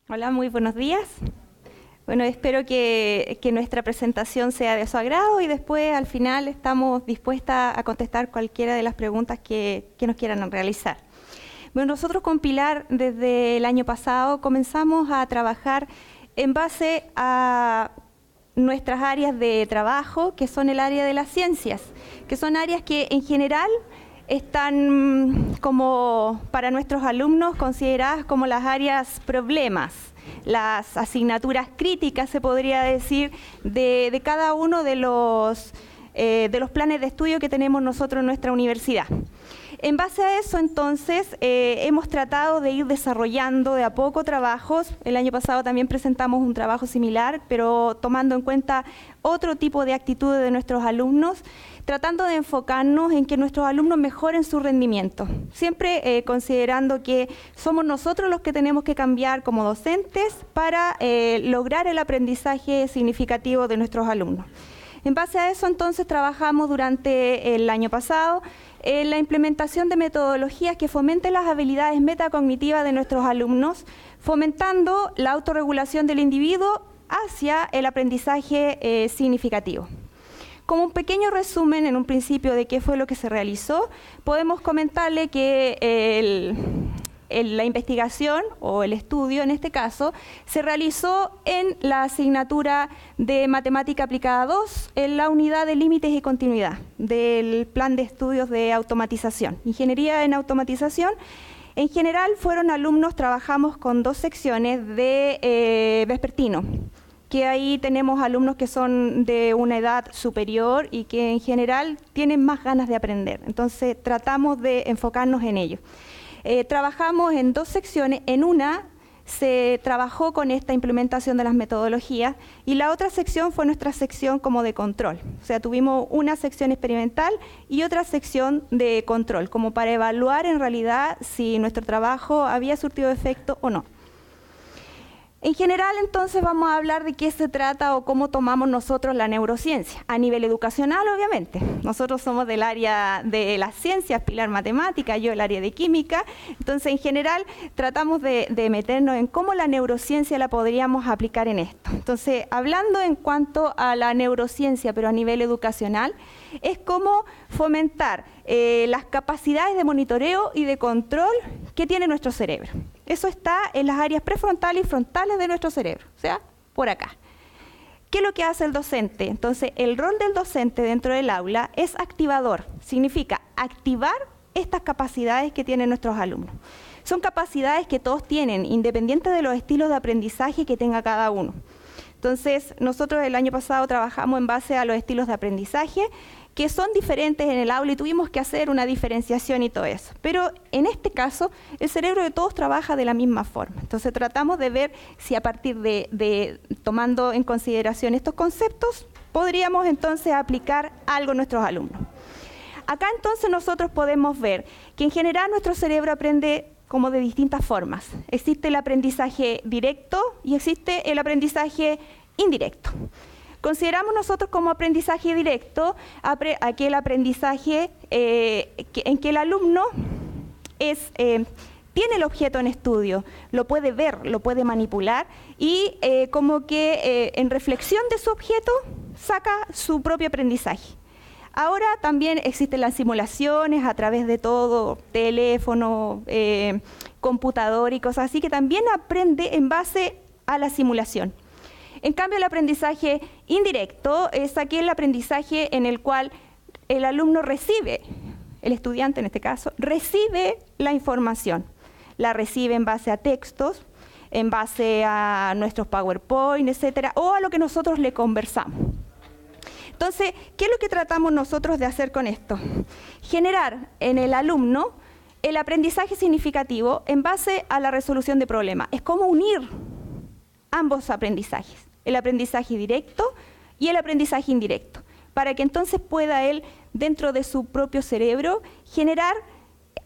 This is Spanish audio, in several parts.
Hola, muy buenos días. Bueno, espero que nuestra presentación sea de su agrado y después al final estamos dispuestas a contestar cualquiera de las preguntas que nos quieran realizar. Bueno, nosotros con Pilar desde el año pasado comenzamos a trabajar en base a nuestras áreas de trabajo, que son el área de las ciencias, que son áreas que en general están como para nuestros alumnos consideradas como las áreas problemas, las asignaturas críticas, se podría decir, de cada uno de los planes de estudio que tenemos nosotros en nuestra universidad. En base a eso, entonces, hemos tratado de ir desarrollando de a poco trabajos. El año pasado también presentamos un trabajo similar, pero tomando en cuenta otro tipo de actitudes de nuestros alumnos, tratando de enfocarnos en que nuestros alumnos mejoren su rendimiento, siempre considerando que somos nosotros los que tenemos que cambiar como docentes para lograr el aprendizaje significativo de nuestros alumnos. En base a eso, entonces, trabajamos durante el año pasado en la implementación de metodologías que fomenten las habilidades metacognitivas de nuestros alumnos, fomentando la autorregulación del individuo hacia el aprendizaje significativo. Como un pequeño resumen en un principio de qué fue lo que se realizó, podemos comentarle que la investigación o el estudio en este caso se realizó en la asignatura de Matemática Aplicada 2 en la unidad de límites y continuidad del plan de estudios de automatización, Ingeniería en Automatización. En general fueron alumnos, trabajamos con 2 secciones de vespertino, que ahí tenemos alumnos que son de una edad superior y que en general tienen más ganas de aprender, entonces tratamos de enfocarnos en ello. Trabajamos en 2 secciones, en una se trabajó con esta implementación de las metodologías y la otra sección fue nuestra sección como de control, o sea, tuvimos una sección experimental y otra sección de control, como para evaluar en realidad si nuestro trabajo había surtido efecto o no. En general, entonces, vamos a hablar de qué se trata o cómo tomamos nosotros la neurociencia, a nivel educacional, obviamente. Nosotros somos del área de las ciencias, Pilar matemática, yo el área de química. Entonces, en general, tratamos de meternos en cómo la neurociencia la podríamos aplicar en esto. Entonces, hablando en cuanto a la neurociencia, pero a nivel educacional, es cómo fomentar las capacidades de monitoreo y de control que tiene nuestro cerebro. Eso está en las áreas prefrontales y frontales de nuestro cerebro, o sea, por acá. ¿Qué es lo que hace el docente? Entonces, el rol del docente dentro del aula es activador, significa activar estas capacidades que tienen nuestros alumnos. Son capacidades que todos tienen, independiente de los estilos de aprendizaje que tenga cada uno. Entonces, nosotros el año pasado trabajamos en base a los estilos de aprendizaje, que son diferentes en el aula y tuvimos que hacer una diferenciación y todo eso. Pero en este caso, el cerebro de todos trabaja de la misma forma. Entonces tratamos de ver si a partir de tomando en consideración estos conceptos, podríamos entonces aplicar algo a nuestros alumnos. Acá entonces nosotros podemos ver que en general nuestro cerebro aprende como de distintas formas. Existe el aprendizaje directo y existe el aprendizaje indirecto. Consideramos nosotros como aprendizaje directo aquel aprendizaje en que el alumno tiene el objeto en estudio, lo puede ver, lo puede manipular y como que en reflexión de su objeto saca su propio aprendizaje. Ahora también existen las simulaciones a través de todo, teléfono, computador y cosas así, que también aprende en base a la simulación. En cambio, el aprendizaje indirecto es aquel aprendizaje en el cual el alumno recibe, el estudiante en este caso, recibe la información. La recibe en base a textos, en base a nuestros PowerPoint, etcétera, o a lo que nosotros le conversamos. Entonces, ¿qué es lo que tratamos nosotros de hacer con esto? Generar en el alumno el aprendizaje significativo en base a la resolución de problemas. Es como unir ambos aprendizajes, el aprendizaje directo y el aprendizaje indirecto, para que entonces pueda él, dentro de su propio cerebro,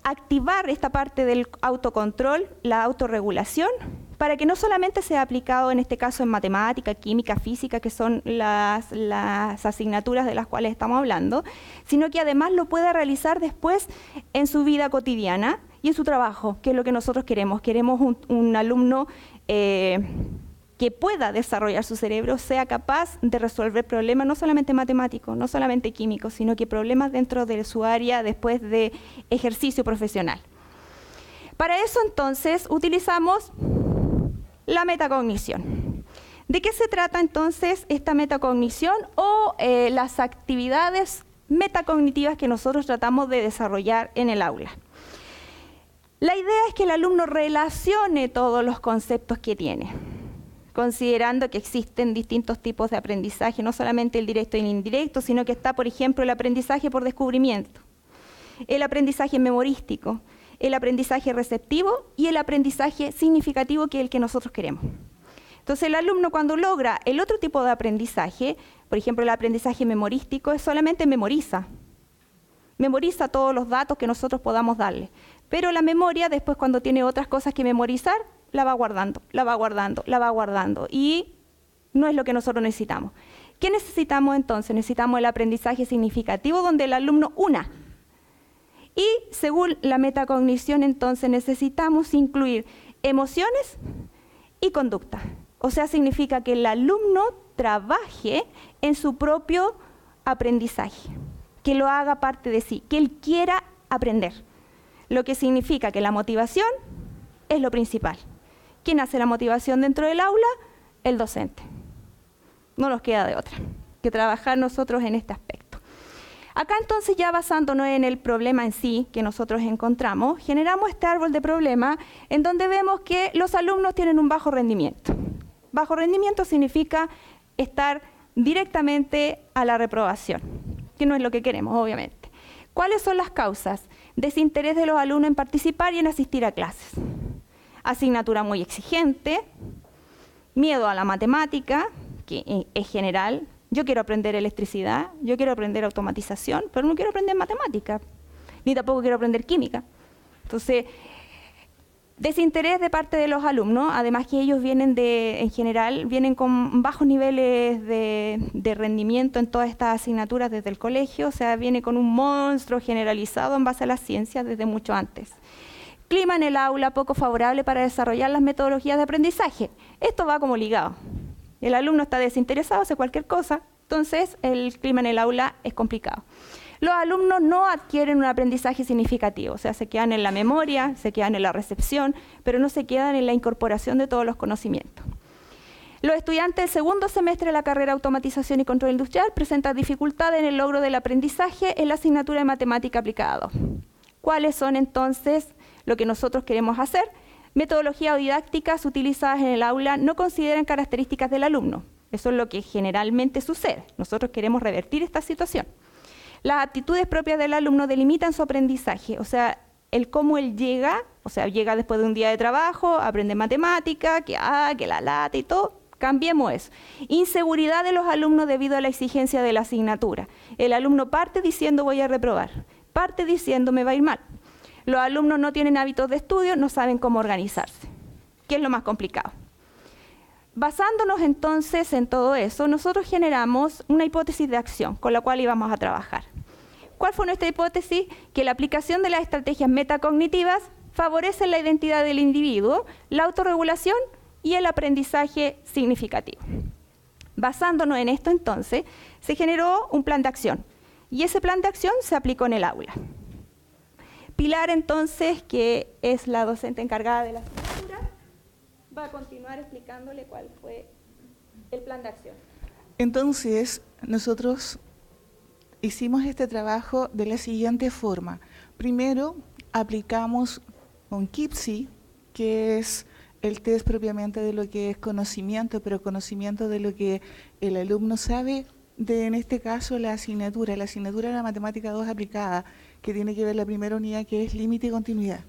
activar esta parte del autocontrol, la autorregulación, para que no solamente sea aplicado en este caso en matemática, química, física, que son las asignaturas de las cuales estamos hablando, sino que además lo pueda realizar después en su vida cotidiana y en su trabajo, que es lo que nosotros queremos. Queremos un alumno que pueda desarrollar su cerebro, sea capaz de resolver problemas no solamente matemáticos, no solamente químicos, sino que problemas dentro de su área después de ejercicio profesional. Para eso entonces utilizamos la metacognición. ¿De qué se trata entonces esta metacognición o las actividades metacognitivas que nosotros tratamos de desarrollar en el aula? La idea es que el alumno relacione todos los conceptos que tiene, considerando que existen distintos tipos de aprendizaje, no solamente el directo y el indirecto, sino que está, por ejemplo, el aprendizaje por descubrimiento, el aprendizaje memorístico, el aprendizaje receptivo y el aprendizaje significativo, que es el que nosotros queremos. Entonces el alumno, cuando logra el otro tipo de aprendizaje, por ejemplo el aprendizaje memorístico, es solamente memoriza todos los datos que nosotros podamos darle, pero la memoria después, cuando tiene otras cosas que memorizar, la va guardando, la va guardando, la va guardando, y no es lo que nosotros necesitamos. ¿Qué necesitamos entonces? Necesitamos el aprendizaje significativo, donde el alumno una. Y según la metacognición, entonces necesitamos incluir emociones y conducta. O sea, significa que el alumno trabaje en su propio aprendizaje, que lo haga parte de sí, que él quiera aprender. Lo que significa que la motivación es lo principal. ¿Quién hace la motivación dentro del aula? El docente. No nos queda de otra que trabajar nosotros en este aspecto. Acá entonces, ya basándonos en el problema en sí que nosotros encontramos, generamos este árbol de problema en donde vemos que los alumnos tienen un bajo rendimiento. Bajo rendimiento significa estar directamente a la reprobación, que no es lo que queremos, obviamente. ¿Cuáles son las causas? Desinterés de los alumnos en participar y en asistir a clases. Asignatura muy exigente, miedo a la matemática, que es general. Yo quiero aprender electricidad, yo quiero aprender automatización, pero no quiero aprender matemática, ni tampoco quiero aprender química. Entonces, desinterés de parte de los alumnos, además que ellos vienen en general, vienen con bajos niveles de rendimiento en todas estas asignaturas desde el colegio, o sea, viene con un monstruo generalizado en base a las ciencias desde mucho antes. Clima en el aula poco favorable para desarrollar las metodologías de aprendizaje. Esto va como ligado. El alumno está desinteresado, hace cualquier cosa, entonces el clima en el aula es complicado. Los alumnos no adquieren un aprendizaje significativo, o sea, se quedan en la memoria, se quedan en la recepción, pero no se quedan en la incorporación de todos los conocimientos. Los estudiantes del segundo semestre de la carrera Automatización y Control Industrial presentan dificultades en el logro del aprendizaje en la asignatura de Matemática Aplicada 2. ¿Cuáles son entonces lo que nosotros queremos hacer? Metodologías didácticas utilizadas en el aula no consideran características del alumno. Eso es lo que generalmente sucede. Nosotros queremos revertir esta situación. Las aptitudes propias del alumno delimitan su aprendizaje, o sea, el cómo él llega, o sea, llega después de un día de trabajo, aprende matemática, que la lata y todo. Cambiemos eso. Inseguridad de los alumnos debido a la exigencia de la asignatura. El alumno parte diciendo voy a reprobar, parte diciendo me va a ir mal. Los alumnos no tienen hábitos de estudio, no saben cómo organizarse, que es lo más complicado. Basándonos entonces en todo eso, nosotros generamos una hipótesis de acción con la cual íbamos a trabajar. ¿Cuál fue nuestra hipótesis? Que la aplicación de las estrategias metacognitivas favorece la identidad del individuo, la autorregulación y el aprendizaje significativo. Basándonos en esto entonces, se generó un plan de acción y ese plan de acción se aplicó en el aula. Pilar entonces, que es la docente encargada de la asignatura, va a continuar explicándole cuál fue el plan de acción. Entonces, nosotros hicimos este trabajo de la siguiente forma. Primero, aplicamos un KIPSI, que es el test propiamente de lo que es conocimiento, pero conocimiento de lo que el alumno sabe de, en este caso, la asignatura de la Matemática 2 aplicada, que tiene que ver la primera unidad, que es límite y continuidad.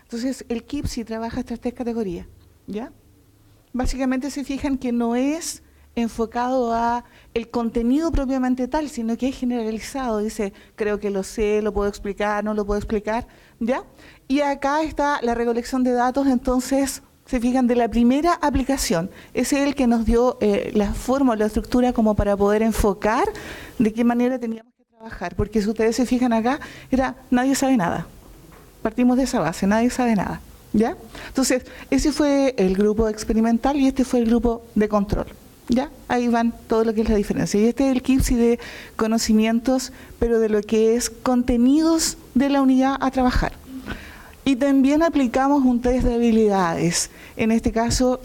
Entonces, el KIPSI trabaja estas tres categorías, ¿ya? Básicamente se fijan que no es enfocado a el contenido propiamente tal, sino que es generalizado. Dice, creo que lo sé, lo puedo explicar, no lo puedo explicar, ¿ya? Y acá está la recolección de datos, entonces se fijan de la primera aplicación. Ese es el que nos dio la forma, la estructura como para poder enfocar de qué manera teníamos que trabajar. Porque si ustedes se fijan acá, era nadie sabe nada. Partimos de esa base, nadie sabe nada, ¿ya? Entonces, ese fue el grupo experimental y este fue el grupo de control, ¿ya? Ahí van todo lo que es la diferencia. Y este es el KIPSI de conocimientos, pero de lo que es contenidos de la unidad a trabajar. Y también aplicamos un test de habilidades. En este caso,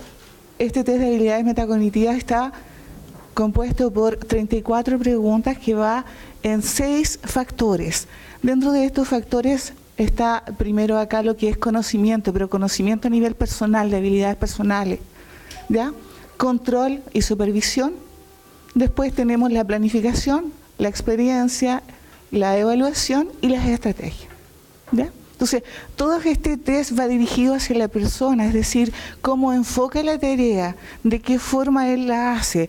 este test de habilidades metacognitivas está compuesto por 34 preguntas que va en 6 factores. Dentro de estos factores está primero acá lo que es conocimiento, pero conocimiento a nivel personal, de habilidades personales, ¿ya? Control y supervisión. Después tenemos la planificación, la experiencia, la evaluación y las estrategias, ¿ya? Entonces, todo este test va dirigido hacia la persona, es decir, cómo enfoca la tarea, de qué forma él la hace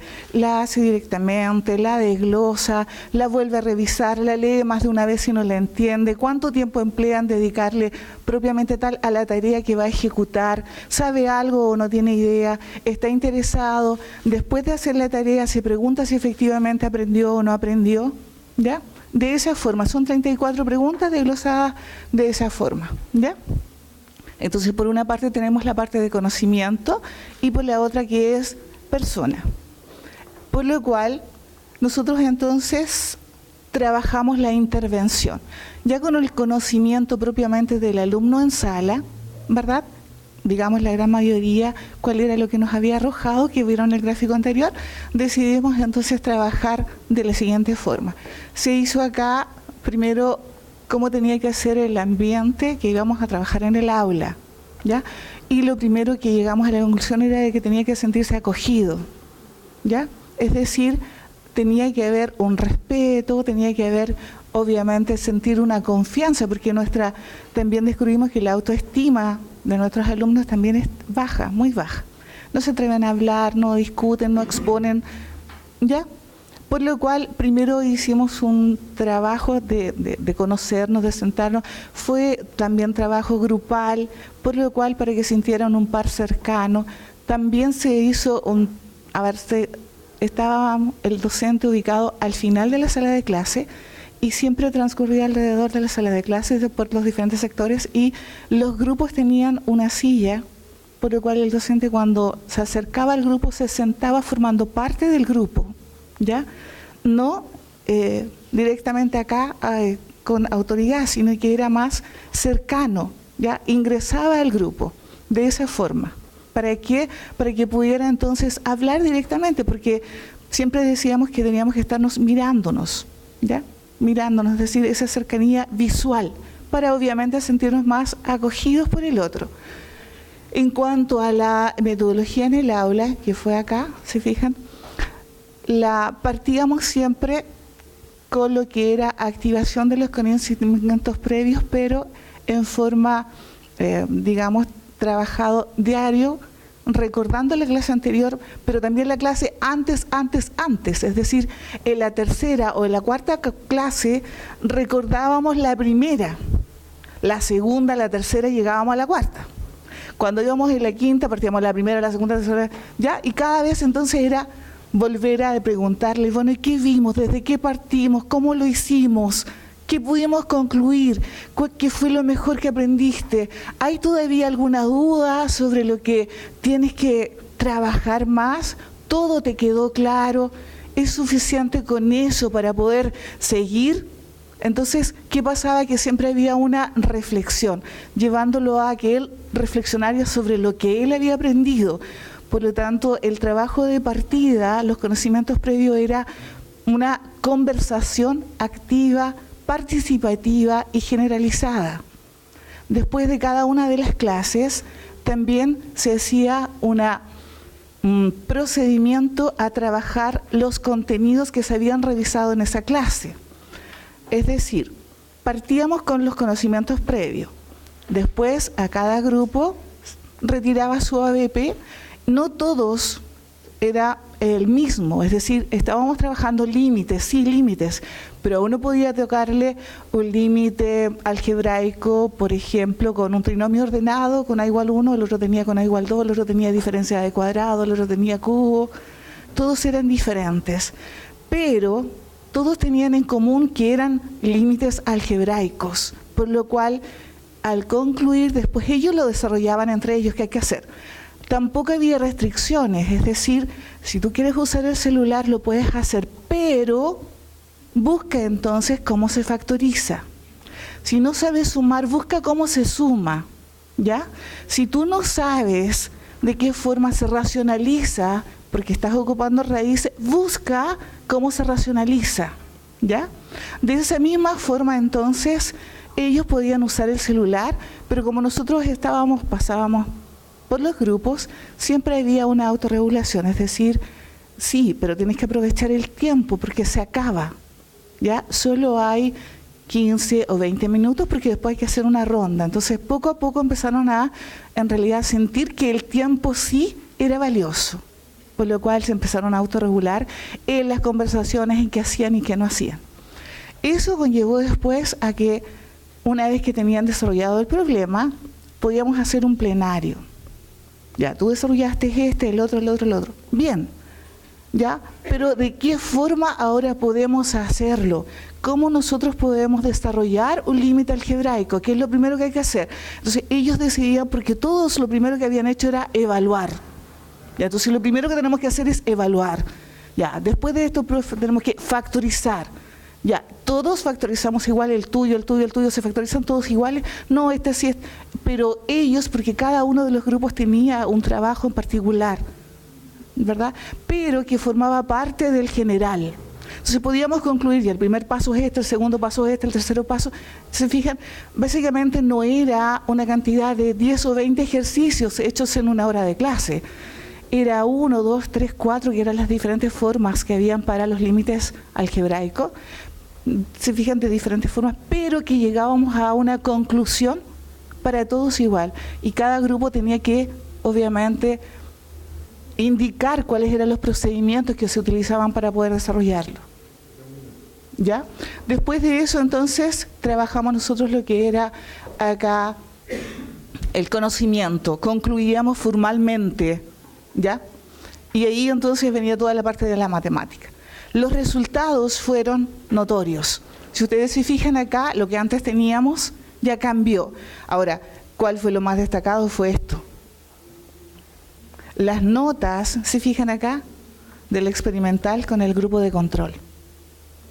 directamente, la desglosa, la vuelve a revisar, la lee más de una vez si no la entiende, cuánto tiempo emplea en dedicarle propiamente tal a la tarea que va a ejecutar, sabe algo o no tiene idea, está interesado, después de hacer la tarea se pregunta si efectivamente aprendió o no aprendió, ¿ya? De esa forma, son 34 preguntas desglosadas de esa forma, ¿ya? Entonces, por una parte tenemos la parte de conocimiento y por la otra que es persona. Por lo cual, nosotros entonces trabajamos la intervención. Ya con el conocimiento propiamente del alumno en sala, ¿verdad? Digamos la gran mayoría, cuál era lo que nos había arrojado, que vieron el gráfico anterior, decidimos entonces trabajar de la siguiente forma. Se hizo acá, primero, cómo tenía que ser el ambiente que íbamos a trabajar en el aula, ¿ya? Y lo primero que llegamos a la conclusión era de que tenía que sentirse acogido, ¿ya? Es decir, tenía que haber un respeto, tenía que haber, obviamente, sentir una confianza, porque también descubrimos que la autoestima de nuestros alumnos también es baja, muy baja. No se atreven a hablar, no discuten, no exponen, ¿ya? Por lo cual, primero hicimos un trabajo de conocernos, de sentarnos. Fue también trabajo grupal, por lo cual, para que sintieran un par cercano. También se hizo estaba el docente ubicado al final de la sala de clase, y siempre transcurría alrededor de la sala de clases por los diferentes sectores, y los grupos tenían una silla, por lo cual el docente cuando se acercaba al grupo se sentaba formando parte del grupo, ¿ya? No directamente acá con autoridad, sino que era más cercano, ¿ya? Ingresaba al grupo de esa forma. ¿Para qué? Para que pudiera entonces hablar directamente, porque siempre decíamos que teníamos que estarnos mirándonos, ¿ya? Mirándonos, es decir, esa cercanía visual, para obviamente sentirnos más acogidos por el otro. En cuanto a la metodología en el aula, que fue acá, ¿se fijan? Partíamos siempre con lo que era activación de los conocimientos previos, pero en forma, digamos, trabajado diario, recordando la clase anterior, pero también la clase antes, es decir, en la tercera o en la cuarta clase recordábamos la primera, la segunda, la tercera y llegábamos a la cuarta. Cuando íbamos en la quinta partíamos la primera, la segunda, la tercera, ya, y cada vez entonces era volver a preguntarle, bueno, ¿y qué vimos? ¿Desde qué partimos? ¿Cómo lo hicimos? ¿Qué pudimos concluir? ¿Qué fue lo mejor que aprendiste? ¿Hay todavía alguna duda sobre lo que tienes que trabajar más? ¿Todo te quedó claro? ¿Es suficiente con eso para poder seguir? Entonces, ¿qué pasaba? Que siempre había una reflexión, llevándolo a que él reflexionara sobre lo que él había aprendido. Por lo tanto, el trabajo de partida, los conocimientos previos, era una conversación activa, participativa y generalizada. Después de cada una de las clases, también se hacía un procedimiento a trabajar los contenidos que se habían revisado en esa clase. Es decir, partíamos con los conocimientos previos. Después, a cada grupo retiraba su ABP. No todos era el mismo, es decir, estábamos trabajando límites, sí límites, pero uno podía tocarle un límite algebraico, por ejemplo, con un trinomio ordenado, con A igual 1, el otro tenía con A igual 2, el otro tenía diferencia de cuadrado, el otro tenía cubo, todos eran diferentes, pero todos tenían en común que eran límites algebraicos, por lo cual al concluir, después ellos lo desarrollaban entre ellos, ¿qué hay que hacer? Tampoco había restricciones, es decir, si tú quieres usar el celular lo puedes hacer, pero busca entonces cómo se factoriza. Si no sabes sumar, busca cómo se suma, ¿ya? Si tú no sabes de qué forma se racionaliza, porque estás ocupando raíces, busca cómo se racionaliza, ¿ya? De esa misma forma, entonces, ellos podían usar el celular, pero como nosotros pasábamos por los grupos, siempre había una autorregulación, es decir, sí, pero tienes que aprovechar el tiempo porque se acaba, ¿ya? Solo hay 15 o 20 minutos porque después hay que hacer una ronda. Entonces, poco a poco empezaron a, en realidad, sentir que el tiempo sí era valioso, por lo cual se empezaron a autorregular en las conversaciones en qué hacían y qué no hacían. Eso conllevó después a que, una vez que tenían desarrollado el problema, podíamos hacer un plenario. Ya, tú desarrollaste el otro. Bien, ¿ya? Pero ¿de qué forma ahora podemos hacerlo? ¿Cómo nosotros podemos desarrollar un límite algebraico? ¿Qué es lo primero que hay que hacer? Entonces, ellos decidían, porque todos lo primero que habían hecho era evaluar. ¿Ya? Entonces, lo primero que tenemos que hacer es evaluar. Ya, después de esto, tenemos que factorizar. Ya, todos factorizamos igual, el tuyo, se factorizan todos iguales. No, este sí es, pero ellos, porque cada uno de los grupos tenía un trabajo en particular, ¿verdad? Pero que formaba parte del general. Entonces podíamos concluir, ya el primer paso es este, el segundo paso es este, el tercero paso. Se fijan, básicamente no era una cantidad de 10 o 20 ejercicios hechos en una hora de clase. Era 1, 2, 3, 4, que eran las diferentes formas que habían para los límites algebraicos. Se fijan, de diferentes formas, pero que llegábamos a una conclusión para todos igual. Y cada grupo tenía que, obviamente, indicar cuáles eran los procedimientos que se utilizaban para poder desarrollarlo. ¿Ya? Después de eso, entonces, trabajamos nosotros lo que era acá el conocimiento. Concluíamos formalmente, ¿ya? Y ahí entonces venía toda la parte de la matemática. Los resultados fueron notorios. Si ustedes se fijan acá, lo que antes teníamos ya cambió. Ahora, ¿cuál fue lo más destacado? Fue esto. Las notas, ¿se fijan acá? Del experimental con el grupo de control.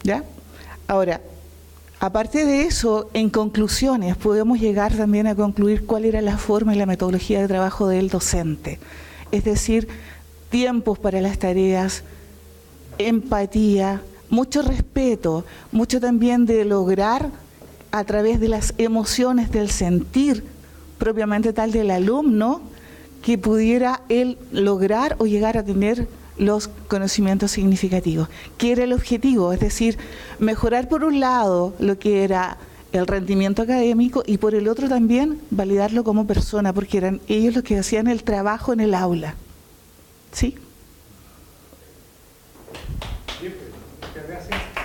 ¿Ya? Ahora, aparte de eso, en conclusiones, podemos llegar también a concluir cuál era la forma y la metodología de trabajo del docente. Es decir, tiempos para las tareas, empatía, mucho respeto, mucho también de lograr a través de las emociones, del sentir propiamente tal del alumno, que pudiera él lograr o llegar a tener los conocimientos significativos. ¿Qué era el objetivo? Es decir, mejorar por un lado lo que era el rendimiento académico y por el otro también validarlo como persona, porque eran ellos los que hacían el trabajo en el aula. ¿Sí? Bien, muchas gracias.